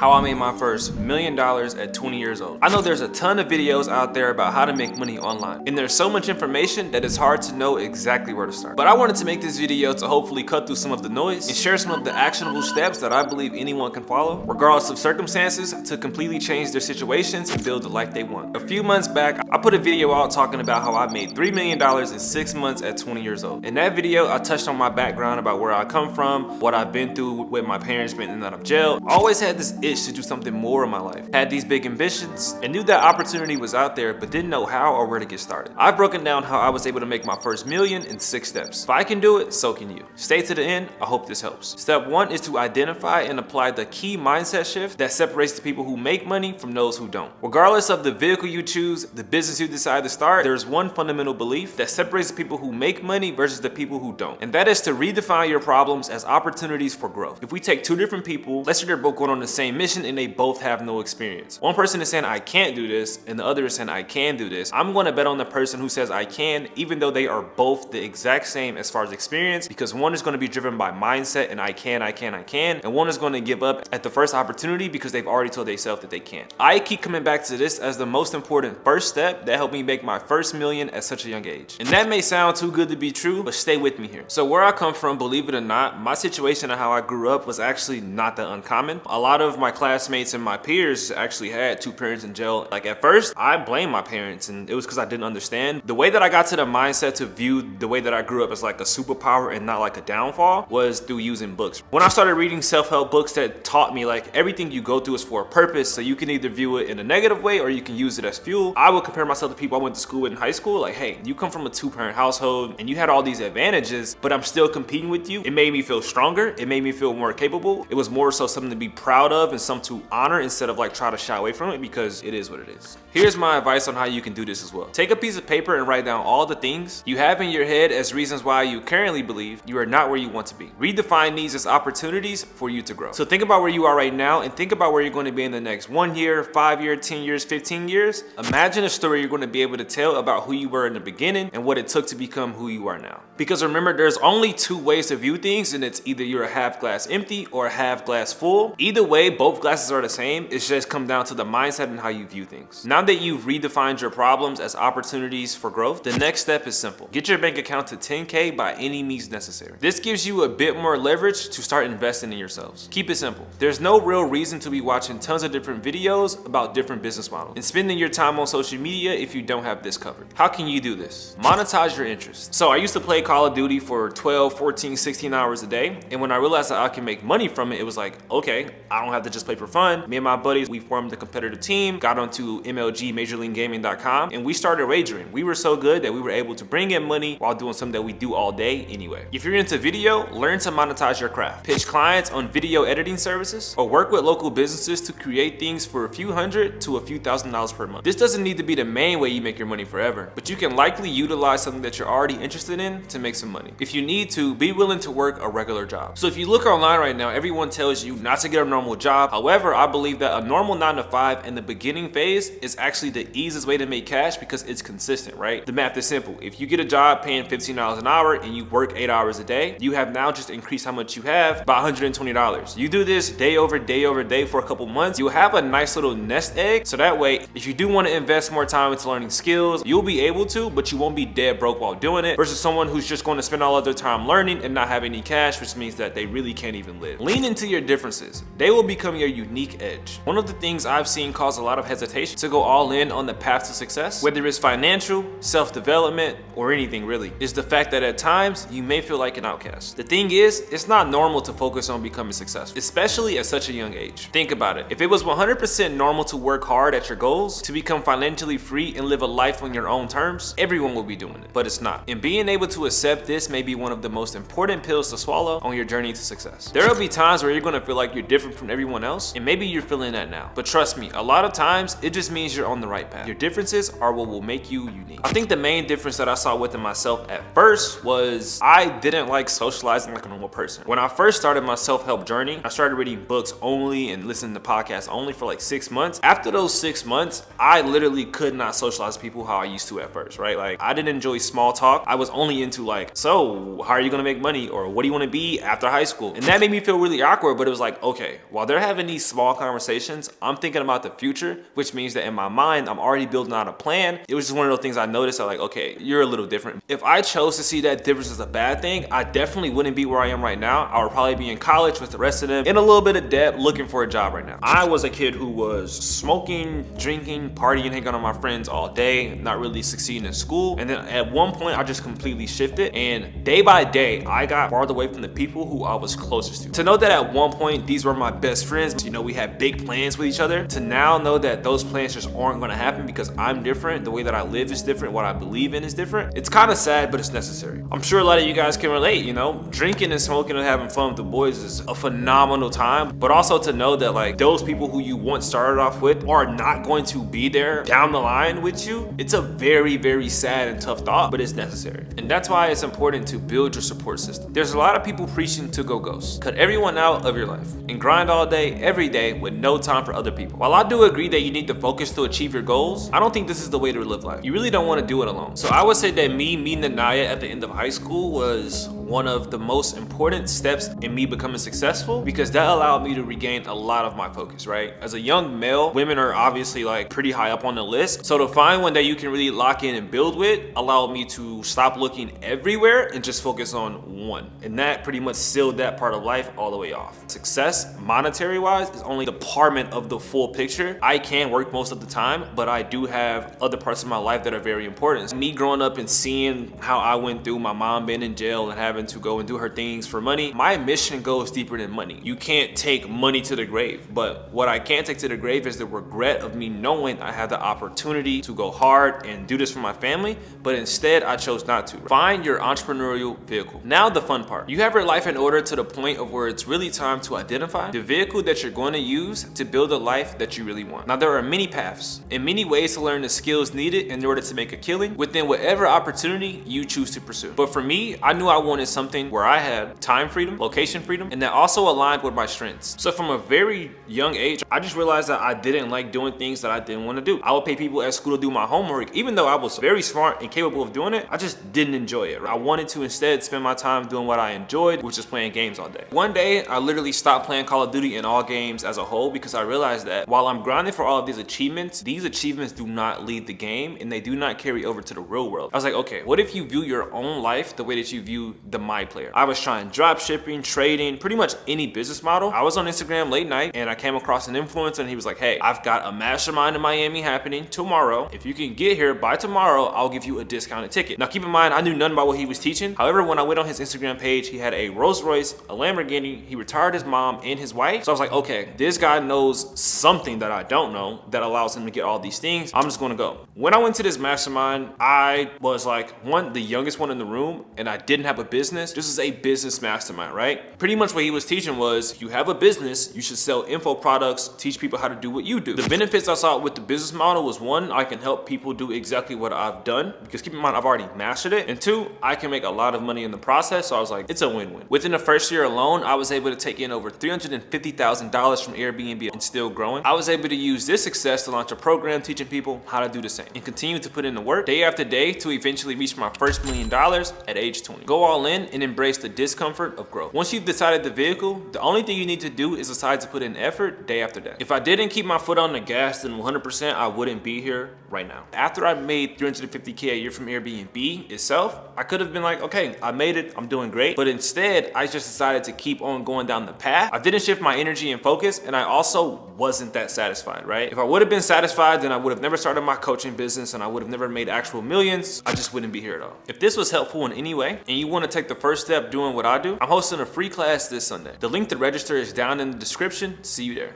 how I made my first $1 million at 20 years old. I know there's a ton of videos out there about how to make money online, and there's so much information that it's hard to know exactly where to start. But I wanted to make this video to hopefully cut through some of the noise and share some of the actionable steps that I believe anyone can follow, regardless of circumstances, to completely change their situations and build the life they want. A few months back, I put a video out talking about how I made $3 million in 6 months at 20 years old. In that video, I touched on my background about where I come from, what I've been through with my parents being in and out of jail. I always had this itch to do something more in my life. Had these big ambitions and knew that opportunity was out there, but didn't know how or where to get started. I've broken down how I was able to make my first million in 6 steps. If I can do it, so can you. Stay to the end. I hope this helps. Step 1 is to identify and apply the key mindset shift that separates the people who make money from those who don't. Regardless of the vehicle you choose, the business you decide to start, there's one fundamental belief that separates the people who make money versus the people who don't. And that is to redefine your problems as opportunities for growth. If we take 2 different people, let's say they're both going on the same mission and they both have no experience. One person is saying I can't do this and the other is saying I can do this. I'm going to bet on the person who says I can, even though they are both the exact same as far as experience, because one is going to be driven by mindset and I can, and one is going to give up at the first opportunity because they've already told themselves that they can't. I keep coming back to this as the most important first step that helped me make my first million at such a young age. And that may sound too good to be true, but stay with me here. So where I come from, believe it or not, my situation and how I grew up was actually not that uncommon. A lot of my classmates and my peers actually had 2 parents in jail. Like at first, I blamed my parents, and it was because I didn't understand. The way that I got to the mindset to view the way that I grew up as like a superpower and not like a downfall was through using books. When I started reading self-help books that taught me like everything you go through is for a purpose, so you can either view it in a negative way or you can use it as fuel, I would compare myself to people I went to school with in high school. Like, hey, you come from a 2-parent household and you had all these advantages, but I'm still competing with you. It made me feel stronger. It made me feel more capable. It was more so something to be proud of and something to honor instead of like try to shy away from it, because it is what it is. Here's my advice on how you can do this as well. Take a piece of paper and write down all the things you have in your head as reasons why you currently believe you are not where you want to be. Redefine these as opportunities for you to grow. So think about where you are right now and think about where you're going to be in the next 1 year, 5 years, 10 years, 15 years. Imagine a story you're going to be able to tell about who you were in the beginning and what it took to become who you are now. Because remember, there's only 2 ways to view things, and it's either you're a half glass empty or a half glass full. Either way, both glasses are the same. It's just come down to the mindset and how you view things. Now that you've redefined your problems as opportunities for growth, the next step is simple. Get your bank account to 10K by any means necessary. This gives you a bit more leverage to start investing in yourselves. Keep it simple. There's no real reason to be watching tons of different videos about different business models and spending your time on social media if you don't have this covered. How can you do this? Monetize your interest. So I used to play Call of Duty for 12, 14, 16 hours a day, and when I realized that I can make money from it, it was like, okay, I don't have to just play for fun. Me and my buddies, we formed a competitive team, got onto MLG, MajorLeagueGaming.com, and we started wagering. We were so good that we were able to bring in money while doing something that we do all day anyway. If you're into video, learn to monetize your craft. Pitch clients on video editing services or work with local businesses to create things for a few $100 to a few $1,000s per month. This doesn't need to be the main way you make your money forever, but you can likely utilize something that you're already interested in to make some money. If you need to, be willing to work a regular job. So if you look online right now, everyone tells you not to get a normal job. However, I believe that a normal 9 to 5 in the beginning phase is actually the easiest way to make cash because it's consistent, right? The math is simple. If you get a job paying $15 an hour and you work 8 hours a day, you have now just increased how much you have by $120. You do this day over day over day for a couple months, you'll have a nice little nest egg. So that way, if you do want to invest more time into learning skills, you'll be able to, but you won't be dead broke while doing it, versus someone who's just going to spend all of their time learning and not have any cash, which means that they really can't even live. Lean into your differences. They will become your unique edge. One of the things I've seen cause a lot of hesitation to go all in on the path to success, whether it's financial, self-development, or anything really, is the fact that at times you may feel like an outcast. The thing is, it's not normal to focus on becoming successful, especially at such a young age. Think about it. If it was 100% normal to work hard at your goals, to become financially free and live a life on your own terms, everyone will be doing it, but it's not. And being able to accept this may be one of the most important pills to swallow on your journey to success. There will be times where you're gonna feel like you're different from everyone else, and maybe you're feeling that now. But trust me, a lot of times it just means you're on the right path. Your differences are what will make you unique. I think the main difference that I saw within myself at first was I didn't like socializing like a normal person. When I first started my self-help journey, I started reading books only and listening to podcasts only for like 6 months. After those 6 months, I literally could not socialize with people how I used to at first, right? Like I didn't enjoy small talk. I was only into like, so how are you gonna make money? Or what do you wanna be after high school? And that made me feel really awkward, but it was like, okay, while they're having having these small conversations, I'm thinking about the future, which means that in my mind, I'm already building out a plan. It was just one of those things I noticed. I'm like, okay, you're a little different. If I chose to see that difference as a bad thing, I definitely wouldn't be where I am right now. I would probably be in college with the rest of them in a little bit of debt, looking for a job right now. I was a kid who was smoking, drinking, partying, hanging out with my friends all day, not really succeeding in school. And then at one point, I just completely shifted. And day by day, I got farther away from the people who I was closest to. To know that at one point, these were my best friends, you know, we had big plans with each other, to now know that those plans just aren't gonna happen because I'm different, the way that I live is different, what I believe in is different. It's kind of sad, but it's necessary. I'm sure a lot of you guys can relate, you know, drinking and smoking and having fun with the boys is a phenomenal time, but also to know that like those people who you once started off with are not going to be there down the line with you. It's a very, very sad and tough thought, but it's necessary. And that's why it's important to build your support system. There's a lot of people preaching to go ghost. Cut everyone out of your life and grind all day, every day with no time for other people. While I do agree that you need to focus to achieve your goals, I don't think this is the way to live life. You really don't want to do it alone. So I would say that me meeting Anaya at the end of high school was one of the most important steps in me becoming successful, because that allowed me to regain a lot of my focus, right? As a young male, women are obviously like pretty high up on the list. So to find one that you can really lock in and build with allowed me to stop looking everywhere and just focus on one. And that pretty much sealed that part of life all the way off. Success, monetary wise, is only the department of the full picture. I can work most of the time, but I do have other parts of my life that are very important. Me growing up and seeing how I went through, my mom being in jail and having to go and do her things for money, my mission goes deeper than money. You can't take money to the grave, but what I can take to the grave is the regret of me knowing I had the opportunity to go hard and do this for my family, but instead I chose not to. Find your entrepreneurial vehicle. Now the fun part. You have your life in order to the point of where it's really time to identify the vehicle that you're going to use to build a life that you really want. Now there are many paths and many ways to learn the skills needed in order to make a killing within whatever opportunity you choose to pursue. But for me, I knew I wanted something where I had time freedom, location freedom, and that also aligned with my strengths. So from a very young age, I just realized that I didn't like doing things that I didn't want to do. I would pay people at school to do my homework, even though I was very smart and capable of doing it. I just didn't enjoy it. I wanted to instead spend my time doing what I enjoyed, which is playing games all day. One day, I literally stopped playing Call of Duty and all games as a whole because I realized that while I'm grinding for all of these achievements do not lead the game and they do not carry over to the real world. I was like, okay, what if you view your own life the way that you view the My Player? I was trying drop shipping, trading, pretty much any business model. I was on Instagram late night and I came across an influencer and he was like, hey, I've got a mastermind in Miami happening tomorrow. If you can get here by tomorrow, I'll give you a discounted ticket. Now keep in mind, I knew nothing about what he was teaching. However, when I went on his Instagram page, he had a Rolls Royce, a Lamborghini, he retired his mom and his wife. So I was like, okay, this guy knows something that I don't know that allows him to get all these things. I'm just gonna go. When I went to this mastermind, I was like, the youngest one in the room, and I didn't have a business. This is a business mastermind, right? Pretty much what he was teaching was, you have a business, you should sell info products, teach people how to do what you do. The benefits I saw with the business model was, one, I can help people do exactly what I've done, because keep in mind, I've already mastered it. And two, I can make a lot of money in the process. So I was like, it's a win-win. Within the first year alone, I was able to take in over $350,000 from Airbnb and still growing. I was able to use this success to launch a program teaching people how to do the same and continue to put in the work day after day to eventually reach my first $1 million at age 20. Go all in and embrace the discomfort of growth. Once you've decided the vehicle, the only thing you need to do is decide to put in effort day after day. If I didn't keep my foot on the gas, then 100% I wouldn't be here right now. After I made $350K a year from Airbnb itself, I could have been like, okay, I made it, I'm doing great. But instead, I just decided to keep on going down the path. I didn't shift my energy and focus, and I also wasn't that satisfied, right? If I would have been satisfied, then I would have never started my coaching business and I would have never made actual millions. I just wouldn't be here at all. If this was helpful in any way and you want to take the first step doing what I do, I'm hosting a free class this Sunday. The link to register is down in the description. See you there.